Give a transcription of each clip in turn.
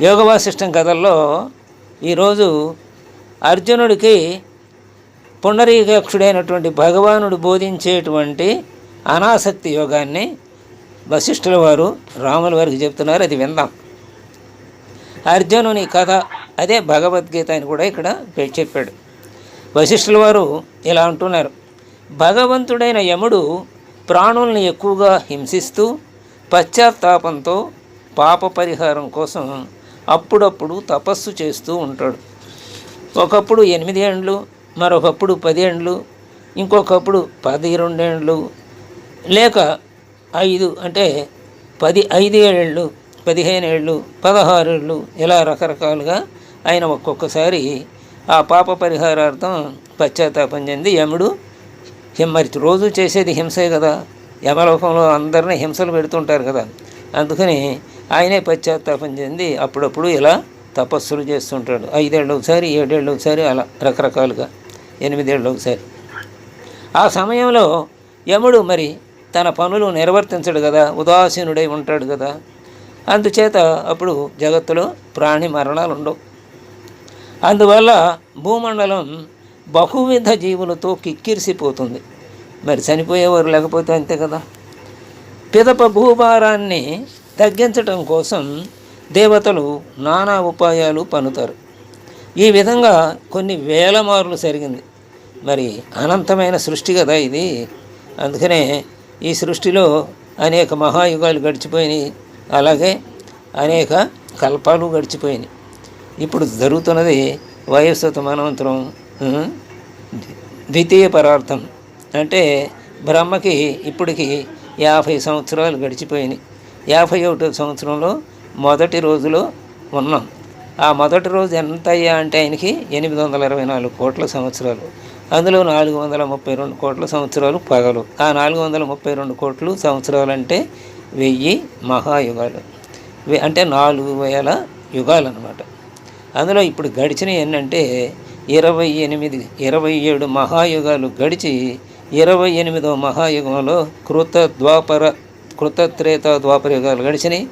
యోగ వాసిష్టం కథల్లో ఈరోజు అర్జునుడికి పుండరీకాక్షుడైనటువంటి భగవానుడు బోధించేటువంటి అనాసక్తి యోగాన్ని వశిష్ఠుల వారు రాముల వారికి చెప్తున్నారు. అది విందాం. అర్జునుని కథ అదే భగవద్గీత అని కూడా ఇక్కడ చెప్పాడు. వశిష్ఠుల వారు ఇలా అంటున్నారు: భగవంతుడైన యముడు ప్రాణుల్ని ఎక్కువగా హింసిస్తూ పశ్చాత్తాపంతో పాప పరిహారం కోసం అప్పుడప్పుడు తపస్సు చేస్తూ ఉంటాడు. ఒకప్పుడు 8 ఏండ్లు, మరొకప్పుడు 10 ఏండ్లు, ఇంకొకప్పుడు 12 ఏండ్లు, లేక 5 అంటే 5 ఏళ్ళు, 15 ఏళ్ళు, 16 ఏళ్ళు, ఇలా రకరకాలుగా ఆయన ఒక్కొక్కసారి ఆ పాప పరిహారార్థం పశ్చాత్తాపం చెంది యముడు మరి రోజు చేసేది హింసే కదా, యమలోకంలో అందరినీ హింసలు పెడుతుంటారు కదా, అందుకని ఆయనే పశ్చాత్తాపం చెంది అప్పుడప్పుడు ఇలా తపస్సులు చేస్తుంటాడు. 5 ఏళ్ళు ఒకసారి, 7 ఏళ్ళు ఒకసారి, అలా రకరకాలుగా 8 ఏళ్ళు ఒకసారి. ఆ సమయంలో యముడు మరి తన పనులు నిర్వర్తించడు కదా, ఉదాసీనుడై ఉంటాడు కదా, అందుచేత అప్పుడు జగత్తులో ప్రాణి మరణాలు ఉండవు. అందువల్ల భూమండలం బహువిధ జీవులతో కిక్కిరిసిపోతుంది. మరి చనిపోయేవారు లేకపోతే అంతే కదా. పిదప భూభారాన్ని తగ్గించటం కోసం దేవతలు నానా ఉపాయాలు పన్నుతారు. ఈ విధంగా కొన్ని వేల మార్లు జరిగింది. మరి అనంతమైన సృష్టి కదా ఇది. అందుకనే ఈ సృష్టిలో అనేక మహాయుగాలు గడిచిపోయినాయి, అలాగే అనేక కల్పాలు గడిచిపోయినాయి. ఇప్పుడు జరుగుతున్నది వయస్సుత మనవంతరం, ద్వితీయ పరార్థం. అంటే బ్రహ్మకి ఇప్పటికి 50 సంవత్సరాలు గడిచిపోయినాయి. 51వ సంవత్సరంలో మొదటి రోజులో ఉన్నాం. ఆ మొదటి రోజు ఎంత అయ్యా అంటే ఆయనకి 824 కోట్ల సంవత్సరాలు. అందులో 432 కోట్ల సంవత్సరాలు పగలు. ఆ 432 కోట్లు సంవత్సరాలు అంటే 1000 మహాయుగాలు, అంటే 4000 యుగాలు అన్నమాట. అందులో ఇప్పుడు గడిచినవి ఏంటంటే 27 మహాయుగాలు గడిచి 28వ మహాయుగంలో కృత ద్వాపర యుగాలు గడిచినాయి.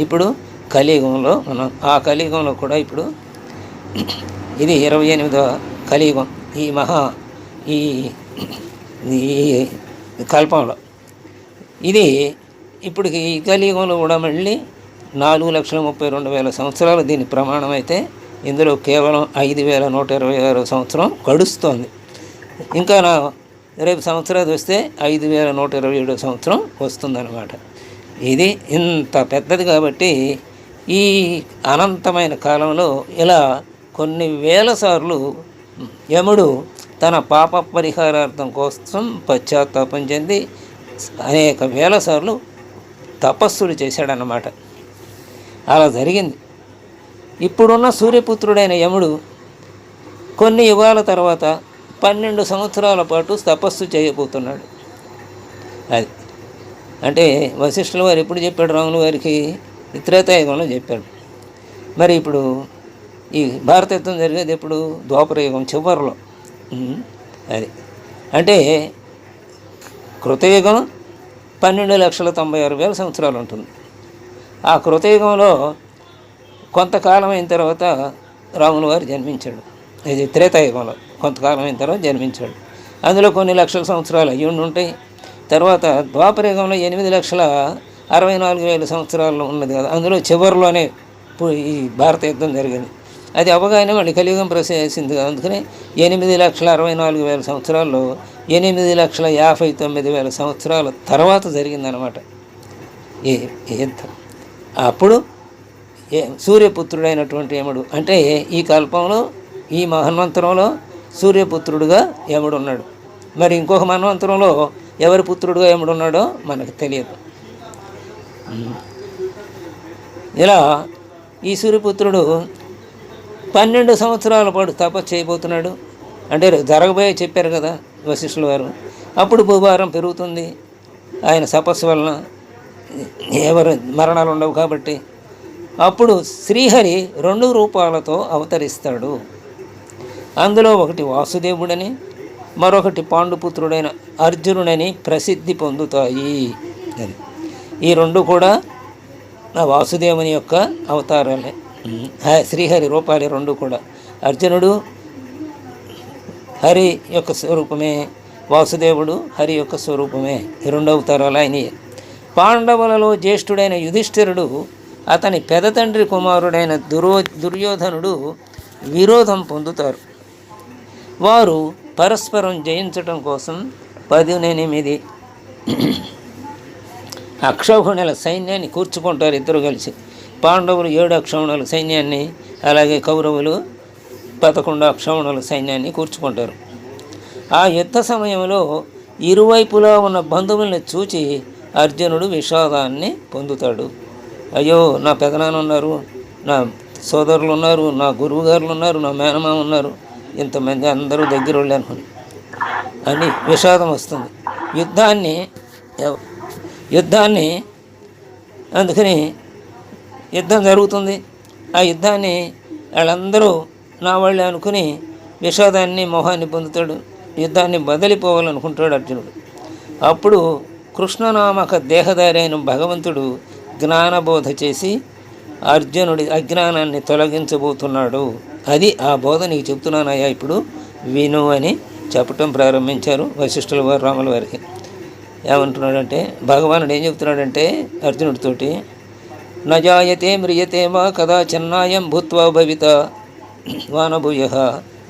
ఇప్పుడు కలియుగంలో మనం. ఆ కలియుగంలో కూడా ఇప్పుడు ఇది 28వ కలియుగం. ఈ కల్పంలో ఇది ఇప్పుడు ఈ కలియుగంలో కూడా మళ్ళీ 4,32,000 సంవత్సరాలు దీని ప్రమాణం అయితే ఇందులో కేవలం 5,126 సంవత్సరం గడుస్తోంది. ఇంకా రేపు సంవత్సరాలు వస్తే 5,127 సంవత్సరం వస్తుందన్నమాట. ఇది ఇంత పెద్దది కాబట్టి ఈ అనంతమైన కాలంలో ఇలా కొన్ని వేల సార్లు యముడు తన పాప పరిహారార్థం కోసం పశ్చాత్తాపం చెంది అనేక వేల సార్లు తపస్సులు చేశాడన్నమాట. అలా జరిగింది. ఇప్పుడున్న సూర్యపుత్రుడైన యముడు కొన్ని యుగాల తర్వాత 12 సంవత్సరాల పాటు తపస్సు చేయబోతున్నాడు. అది అంటే వశిష్ఠుల వారు ఎప్పుడు చెప్పాడు రాముల వారికి? త్రేతాయుగంలో చెప్పాడు. మరి ఇప్పుడు ఈ భారతయుద్ధం జరిగేది ఎప్పుడు? ద్వాపరయుగం చివరిలో. అది అంటే కృతయుగం 12,96,000 సంవత్సరాలు ఉంటుంది. ఆ కృతయుగంలో కొంతకాలం అయిన తర్వాత రాముల వారు జన్మించాడు. ఇది త్రేతాయుగంలో కొంతకాలం అయిన తర్వాత జన్మించాడు. అందులో కొన్ని లక్షల సంవత్సరాలు అయ్యి ఉంటాయి. తర్వాత ద్వాపరయుగంలో 8,64,000 సంవత్సరాలు ఉన్నది కదా, అందులో చివరిలోనే ఈ భారత యుద్ధం జరిగింది. అది అవగానే మళ్ళీ కలియుగం ప్రవేశించింది కదా, అందుకని 8,64,000 సంవత్సరాల్లో 8,59,000 సంవత్సరాల తర్వాత జరిగిందనమాట ఈ యుద్ధం. అప్పుడు సూర్యపుత్రుడైనటువంటి యముడు, అంటే ఈ కల్పంలో ఈ మహన్వంతరంలో సూర్యపుత్రుడుగా యముడు ఉన్నాడు. మరి ఇంకొక మన్వంతరంలో ఎవరి పుత్రుడుగా యముడు ఉన్నాడో మనకు తెలియదు. ఇలా ఈ సూర్యపుత్రుడు 12 సంవత్సరాల పాటు తపస్సు చేయబోతున్నాడు. అంటే జరగబోయే చెప్పారు కదా వశిష్ఠుల వారు. అప్పుడు భూభారం పెరుగుతుంది ఆయన తపస్సు వలన, ఎవరు మరణాలు ఉండవు కాబట్టి. అప్పుడు శ్రీహరి 2 రూపాలతో అవతరిస్తాడు. అందులో ఒకటి వాసుదేవుడని, మరొకటి పాండుపుత్రుడైన అర్జునుడని ప్రసిద్ధి పొందుతాయి. ఈ 2 కూడా వాసుదేవుని యొక్క అవతారాలే. శ్రీహరి రూపాలి రెండు కూడా. అర్జునుడు హరి యొక్క స్వరూపమే, వాసుదేవుడు హరి యొక్క స్వరూపమే, ఈ రెండు అవతారాలు ఆయనయే. పాండవులలో జ్యేష్ఠుడైన యుధిష్ఠిరుడు అతని పెదతండ్రి కుమారుడైన దుర్యోధనుడు విరోధం పొందుతారు. వారు పరస్పరం జయించటం కోసం 18 అక్షౌహిణుల సైన్యాన్ని కూర్చుకుంటారు ఇద్దరు కలిసి. పాండవులు 7 అక్షౌహిణుల సైన్యాన్ని, అలాగే కౌరవులు 11 అక్షౌహిణుల సైన్యాన్ని కూర్చుకుంటారు. ఆ యుద్ధ సమయంలో ఇరువైపులా ఉన్న బంధువుల్ని చూచి అర్జునుడు విషాదాన్ని పొందుతాడు. అయ్యో, నా పెదనాన్న ఉన్నారు, నా సోదరులు ఉన్నారు, నా గురువు గారులు ఉన్నారు, నా మేనమామ ఉన్నారు, ఇంతమంది అందరూ దగ్గర వెళ్ళాను అని విషాదం వస్తుంది. యుద్ధాన్ని అందుకని యుద్ధం జరుగుతుంది. ఆ యుద్ధాన్ని వాళ్ళందరూ నా వాళ్ళే అనుకుని విషాదాన్ని, మోహాన్ని పొందుతాడు. యుద్ధాన్ని బదిలిపోవాలనుకుంటాడు అర్జునుడు. అప్పుడు కృష్ణనామక దేహధారి అయిన భగవంతుడు జ్ఞానబోధ చేసి అర్జునుడి అజ్ఞానాన్ని తొలగించబోతున్నాడు. అది ఆ బోధ నీకు చెప్తున్నానయ్యా, ఇప్పుడు విను అని చెప్పటం ప్రారంభించారు వశిష్ఠుల వారు రాముల వారికి. ఏమంటున్నాడంటే, భగవానుడు ఏం చెప్తున్నాడంటే అర్జునుడితోటి, నజాయతే మ్రియతే మా కదా చిన్నాయం భూత్వా భవిత వానభూయ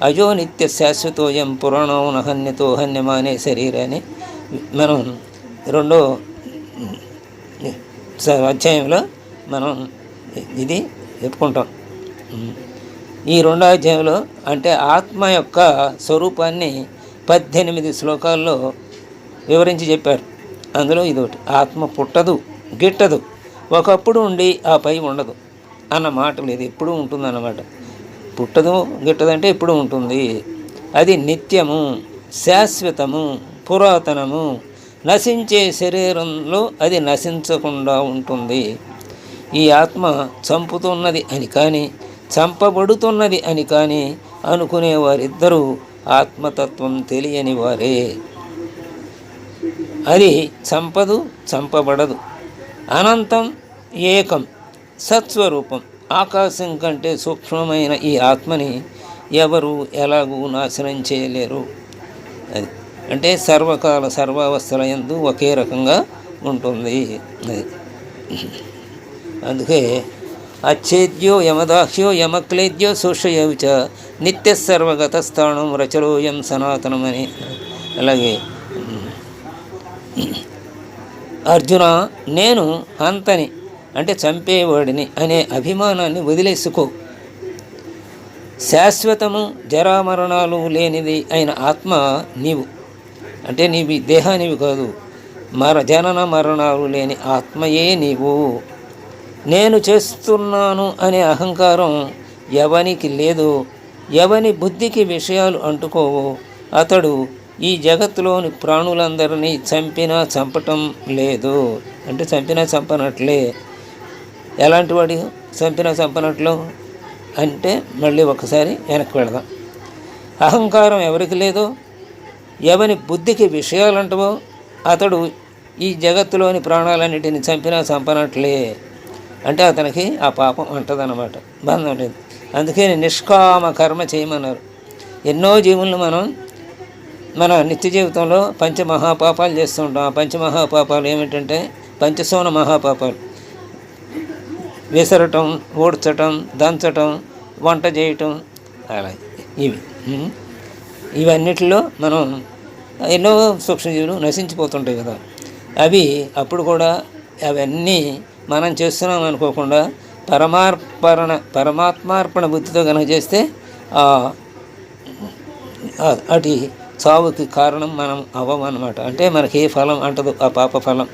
అజో నిత్య శాశ్వతోయం పురాణో నహన్యతో హన్యమానే శరీరాన్ని మనం 2వ అధ్యాయంలో మనం ఇది చెప్పుకుంటాం. ఈ 2వ అధ్యాయంలో అంటే ఆత్మ యొక్క స్వరూపాన్ని 18 శ్లోకాల్లో వివరించి చెప్పారు. అందులో ఇదొకటి, ఆత్మ పుట్టదు, గిట్టదు, ఒకప్పుడు ఉండి ఆపై ఉండదు అన్న మాట లేదు, ఎప్పుడూ ఉంటుందన్నమాట. పుట్టదు గిట్టదంటే ఎప్పుడు ఉంటుంది. అది నిత్యము, శాశ్వతము, పురాతనము. నశించే శరీరంలో అది నశించకుండా ఉంటుంది. ఈ ఆత్మ చంపుతున్నది అని కానీ చంపబడుతున్నది అని కానీ అనుకునే వారిద్దరూ ఆత్మతత్వం తెలియని వారే. అది చంపదు, చంపబడదు, అనంతం, ఏకం, సత్స్వరూపం. ఆకాశం కంటే సూక్ష్మమైన ఈ ఆత్మని ఎవరు ఎలాగూ నాశనం చేయలేరు. అది అంటే సర్వకాల సర్వావస్థల యందు ఒకే రకంగా ఉంటుంది. అది అందుకే అచ్ఛేద్యో యమదాహ్యో యమక్లేద్యో శోషయోచ నిత్య సర్వగత స్థానం రచలోయం సనాతనమని. అలాగే అర్జున, నేను హంతని అంటే చంపేవాడిని అనే అభిమానాన్ని వదిలేసుకో. శాశ్వతము, జరామరణాలు లేనిది అయిన ఆత్మ నీవు. అంటే నీవి దేహానివి కాదు, జనన మరణాలు లేని ఆత్మయే నీవు. నేను చేస్తున్నాను అనే అహంకారం ఎవనికి లేదు, ఎవని బుద్ధికి విషయాలు అంటుకోవో అతడు ఈ జగత్తులోని ప్రాణులందరినీ చంపినా చంపటం లేదు. అంటే చంపినా చంపనట్లే. ఎలాంటి వాడు చంపినా చంపనట్లు అంటే మళ్ళీ ఒకసారి వెనక్కి వెళదాం. అహంకారం ఎవరికి లేదో, ఎవని బుద్ధికి విషయాలు అంటవో అతడు ఈ జగత్తులోని ప్రాణాలన్నిటిని చంపినా చంపనట్లే. అంటే అతనికి ఆ పాపం అంటదన్నమాట, బంధం లేదు. అందుకే నిష్కామ కర్మ చేయమన్నారు. ఎన్నో జీవులను మనం మన నిత్య జీవితంలో పంచమహాపాపాలు చేస్తూ ఉంటాం. ఆ పంచమహాపాపాలు ఏమిటంటే పంచసోన మహాపాపాలు: విసరటం, ఊడ్చటం, దంచటం, వంట చేయటం, అలా ఇవన్నిటిలో మనం ఎన్నో సూక్ష్మజీవులు నశించిపోతుంటాయి కదా. అవి అప్పుడు కూడా అవన్నీ మనం చేస్తున్నాం అనుకోకుండా పరమాత్మార్పణ బుద్ధితో కనుక చేస్తే అటు చావుకి కారణం మనం అవ్వమన్నమాట. అంటే మనకి ఏ ఫలం అంటదు ఆ పాప ఫలం.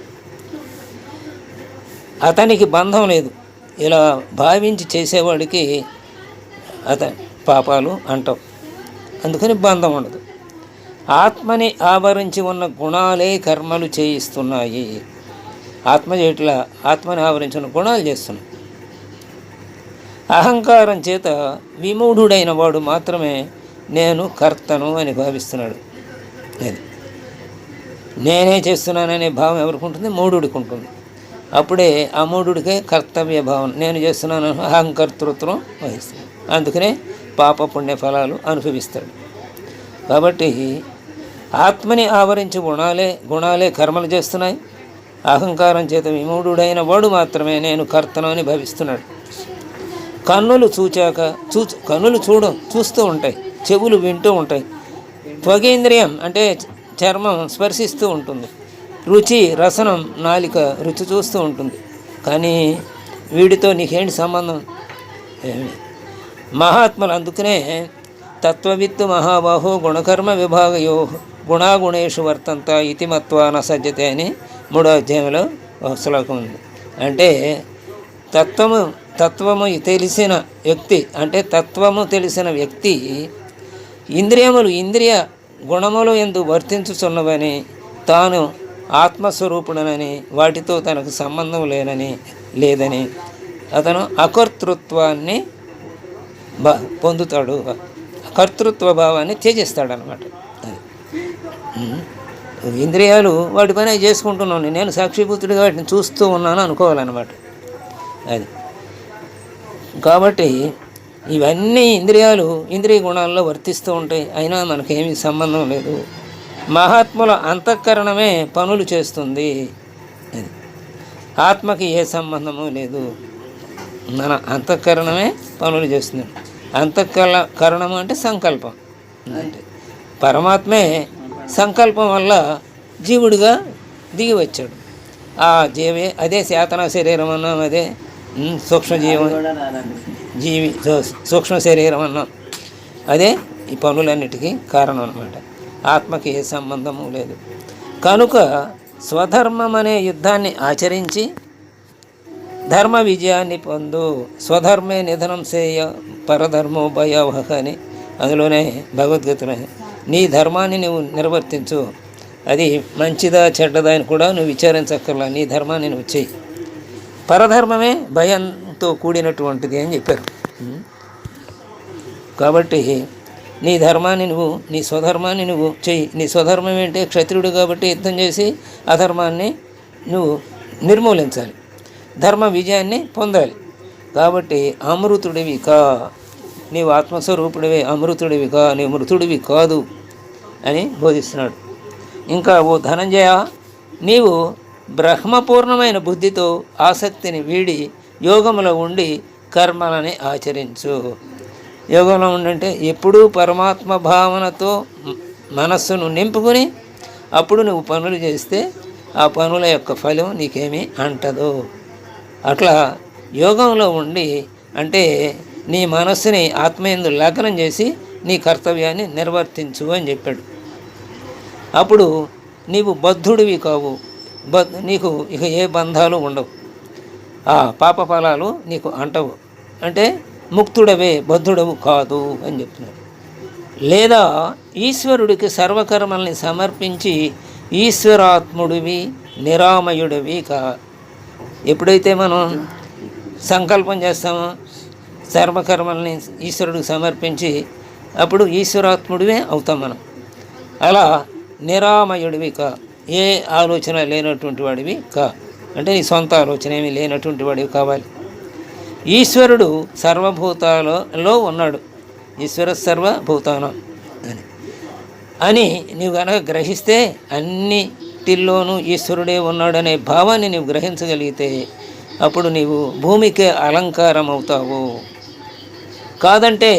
అతనికి బంధం లేదు. ఇలా భావించి చేసేవాడికి పాపాలు అంటావు, అందుకని బంధం ఉండదు. ఆత్మని ఆవరించి ఉన్న గుణాలే కర్మలు చేయిస్తున్నాయి. ఆత్మ చేయట్లా, ఆత్మని ఆవరించిన గుణాలు చేస్తున్నాయి. అహంకారం చేత విమూఢుడైన వాడు మాత్రమే నేను కర్తను అని భావిస్తున్నాడు. అది నేనే చేస్తున్నాననే భావం ఎవరికి ఉంటుంది? మూఢుడికి ఉంటుంది. అప్పుడే ఆ మూఢుడికే కర్తవ్య భావన, నేను చేస్తున్నాను అహంకర్తృత్వం వహిస్తాడు. అందుకనే పాప పుణ్య ఫలాలు అనుభవిస్తాడు. కాబట్టి ఆత్మని ఆవరించి గుణాలే కర్మలు చేస్తున్నాయి. అహంకారం చేత విమూఢుడైన వాడు మాత్రమే నేను కర్తను అని భావిస్తున్నాడు. కన్నులు కన్నులు చూస్తూ ఉంటాయి, చెవులు వింటూ ఉంటాయి, త్వగేంద్రియం అంటే చర్మం స్పర్శిస్తూ ఉంటుంది, రుచి రసనం నాలిక రుచి చూస్తూ ఉంటుంది. కానీ వీడితో నీకేంటి సంబంధం? మహాత్ములు అందుకనే తత్వవిత్తు మహాబాహో గుణకర్మ విభాగయో గుణాగుణేషు వర్తంత ఇతి మత్వా న సజ్జతే అని 3వ అధ్యాయంలో ఒక శ్లోకం ఉంది. అంటే తత్వము తెలిసిన వ్యక్తి, అంటే తత్వము తెలిసిన వ్యక్తి ఇంద్రియ గుణములు ఎందు వర్తించుచున్నవని, తాను ఆత్మస్వరూపుడనని, వాటితో తనకు సంబంధం లేదని అతను అకర్తృత్వాన్ని పొందుతాడు, కర్తృత్వ భావాన్ని త్యజిస్తాడనమాట. ఇంద్రియాలు వాటి పని చేసుకుంటున్నాను, నేను సాక్షిభూతుడిగా వాటిని చూస్తూ ఉన్నాను అనుకోవాలన్నమాట. అది కాబట్టి ఇవన్నీ ఇంద్రియ గుణాల్లో వర్తిస్తూ ఉంటాయి, అయినా మనకేమీ సంబంధం లేదు. మహాత్ముల అంతఃకరణమే పనులు చేస్తుంది, ఆత్మకి ఏ సంబంధము లేదు. మన అంతఃకరణమే పనులు చేస్తుంది. అంతఃకరణము అంటే సంకల్పం, అంటే పరమాత్మే సంకల్పం వల్ల జీవుడిగా దిగి వచ్చాడు. ఆ జీవే అదే చేతన శరీరం అన్నాం, అదే సూక్ష్మ శరీరం అన్నాం, అదే ఈ పనులన్నిటికీ కారణం అన్నమాట. ఆత్మకి ఏ సంబంధము లేదు. కనుక స్వధర్మం అనే యుద్ధాన్ని ఆచరించి ధర్మ విజయాన్ని పొందు. స్వధర్మే నిధనం సేయ పరధర్మో భయావహ అని అందులోనే భగవద్గీతలో నీ ధర్మాన్ని నువ్వు నిర్వర్తించు, అది మంచిదా చెడ్డదా అని కూడా నువ్వు విచారించక్కర్లా, నీ ధర్మాన్ని నువ్వు చెయ్యి. పరధర్మమే భయంతో కూడినటువంటిది అని చెప్పారు. కాబట్టి నీ ధర్మాన్ని నీ స్వధర్మాన్ని నువ్వు చెయ్యి. నీ స్వధర్మం ఏంటి? క్షత్రియుడు కాబట్టి యుద్ధం చేసి అధర్మాన్ని నువ్వు నిర్మూలించాలి, ధర్మ విజయాన్ని పొందాలి. కాబట్టి అమృతుడివి కా, నీవు ఆత్మస్వరూపుడివే, అమృతుడివి కా, నీవు మృతుడివి కాదు అని బోధిస్తున్నాడు. ఇంకా ఓ ధనంజయ, నీవు బ్రహ్మపూర్ణమైన బుద్ధితో ఆసక్తిని వీడి యోగంలో ఉండి కర్మలని ఆచరించు. యోగంలో ఉండంటే ఎప్పుడూ పరమాత్మ భావనతో మనస్సును నింపుకొని అప్పుడు నువ్వు పనులు చేస్తే ఆ పనుల యొక్క ఫలం నీకేమీ అంటదు. అట్లా యోగంలో ఉండి అంటే నీ మనస్సుని ఆత్మయందు లగ్నం చేసి నీ కర్తవ్యాన్ని నిర్వర్తించు అని చెప్పాడు. అప్పుడు నీవు బద్ధుడివి కావు, నీకు ఇక ఏ బంధాలు ఉండవు, ఆ పాప ఫలాలు నీకు అంటవు, అంటే ముక్తుడవే, బద్ధుడవు కాదు అని చెప్తున్నాడు. లేదా ఈశ్వరుడికి సర్వకర్మల్ని సమర్పించి ఈశ్వరాత్ముడివి నిరామయుడివి కా. ఎప్పుడైతే మనం సంకల్పం చేస్తామో సర్వకర్మల్ని ఈశ్వరుడికి సమర్పించి అప్పుడు ఈశ్వరాత్ముడివే అవుతాం మనం. అలా నిరామయుడివి కా, ఏ ఆలోచన లేనటువంటి వాడివి కా, అంటే నీ సొంత ఆలోచన ఏమీ లేనటువంటి వాడివి కావాలి. ఈశ్వరుడు సర్వభూతాలలో ఉన్నాడు, ఈశ్వర సర్వభూతానం అని నీవు కనుక గ్రహిస్తే, అన్నిటిల్లోనూ ఈశ్వరుడే ఉన్నాడనే భావాన్ని నీవు గ్రహించగలిగితే అప్పుడు నీవు భూమికే అలంకారం అవుతావు. కాదంటే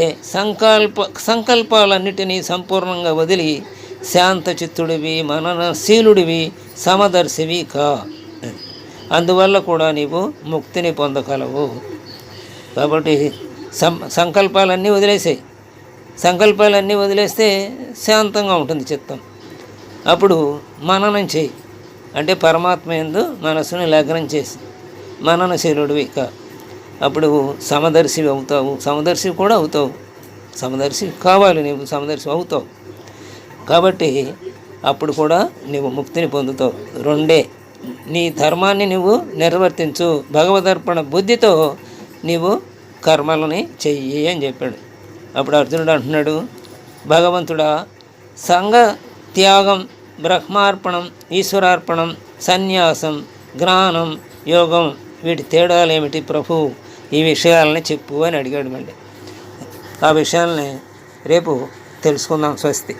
సంకల్పాలన్నిటినీ సంపూర్ణంగా వదిలి శాంత చిత్తుడివి, మననశీలుడివి, సమదర్శివి కా. అందువల్ల కూడా నీవు ముక్తిని పొందగలవు. కాబట్టి సంకల్పాలన్నీ వదిలేసాయి. సంకల్పాలన్నీ వదిలేస్తే శాంతంగా ఉంటుంది చిత్తం. అప్పుడు మననం చేయి, అంటే పరమాత్మ యందు మనస్సును లగ్నం చేసి మననశీలుడివి కా. అప్పుడు సమదర్శివి అవుతావు, సమదర్శివి కూడా అవుతావు. సమదర్శి కావాలి, నీవు సమదర్శి అవుతావు. కాబట్టి అప్పుడు కూడా నీవు ముక్తిని పొందుతావు. రెండే, నీ ధర్మాన్ని నువ్వు నిర్వర్తించు, భగవదర్పణ బుద్ధితో నీవు కర్మలని చెయ్యి అని చెప్పాడు. అప్పుడు అర్జునుడు అంటున్నాడు, భగవంతుడా, సంఘ త్యాగం, బ్రహ్మార్పణం, ఈశ్వరార్పణం, సన్యాసం, జ్ఞానం, యోగం వీటి తేడాలు ఏమిటి ప్రభు, ఈ విషయాలని చెప్పు అని అడిగాడు. మళ్ళీ ఆ విషయాలని రేపు తెలుసుకుందాం. స్వస్తి.